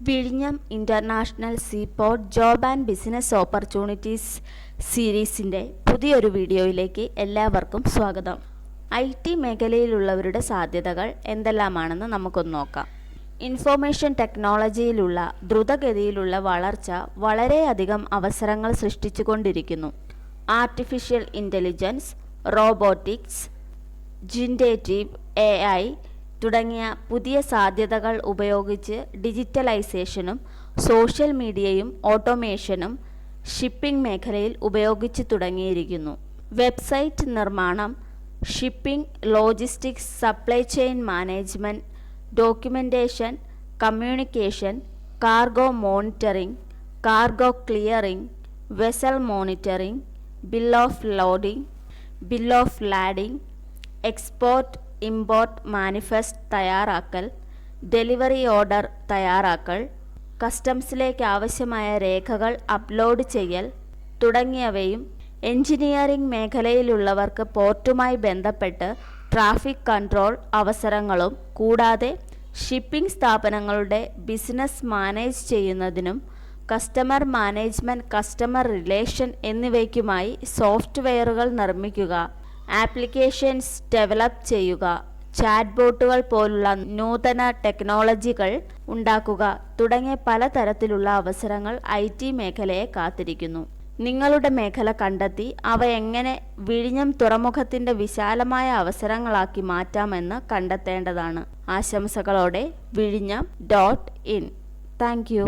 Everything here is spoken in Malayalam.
വിഴിഞ്ഞം international seaport job and business opportunities സീരീസിൻ്റെ പുതിയൊരു വീഡിയോയിലേക്ക് എല്ലാവർക്കും സ്വാഗതം. IT മേഖലയിലുള്ളവരുടെ സാധ്യതകൾ എന്തെല്ലാമാണെന്ന് നമുക്കൊന്ന് നോക്കാം. ഇൻഫോർമേഷൻ ടെക്നോളജിയിലുള്ള ദ്രുതഗതിയിലുള്ള വളർച്ച വളരെയധികം അവസരങ്ങൾ സൃഷ്ടിച്ചുകൊണ്ടിരിക്കുന്നു. Artificial intelligence, robotics, generative AI തുടങ്ങിയ പുതിയ സാധ്യതകൾ ഉപയോഗിച്ച് ഡിജിറ്റലൈസേഷനും സോഷ്യൽ മീഡിയയും ഓട്ടോമേഷനും ഷിപ്പിംഗ് മേഖലയിൽ ഉപയോഗിച്ചു തുടങ്ങിയിരിക്കുന്നു. വെബ്സൈറ്റ് നിർമ്മാണം, shipping, logistics, supply chain management, documentation, communication, cargo monitoring, cargo clearing, vessel monitoring, bill of loading, bill of lading, export import manifest തയ്യാറാക്കൽ, ഡെലിവറി ഓർഡർ തയ്യാറാക്കൽ, കസ്റ്റംസിലേക്ക് ആവശ്യമായ രേഖകൾ അപ്ലോഡ് ചെയ്യൽ തുടങ്ങിയവയും എഞ്ചിനീയറിംഗ് മേഖലയിലുള്ളവർക്ക് പോർട്ടുമായി ബന്ധപ്പെട്ട് ട്രാഫിക് കൺട്രോൾ അവസരങ്ങളും കൂടാതെ ഷിപ്പിംഗ് സ്ഥാപനങ്ങളുടെ ബിസിനസ് മാനേജ് ചെയ്യുന്നതിനും കസ്റ്റമർ മാനേജ്മെൻറ്റ്, കസ്റ്റമർ റിലേഷൻ എന്നിവയ്ക്കുമായി സോഫ്റ്റ്വെയറുകൾ നിർമ്മിക്കുക, ആപ്ലിക്കേഷൻസ് ഡെവലപ്പ് ചെയ്യുക, ചാറ്റ് ബോട്ടുകൾ പോലുള്ള നൂതന ടെക്നോളജികൾ ഉണ്ടാക്കുക തുടങ്ങിയ പലതരത്തിലുള്ള അവസരങ്ങൾ IT മേഖലയെ കാത്തിരിക്കുന്നു. നിങ്ങളുടെ മേഖല കണ്ടെത്തി അവ എങ്ങനെ വിഴിഞ്ഞം തുറമുഖത്തിൻ്റെ വിശാലമായ അവസരങ്ങളാക്കി മാറ്റാമെന്ന് കണ്ടെത്തേണ്ടതാണ്. ആശംസകളോടെ വിഴിഞ്ഞം.in. Thank you.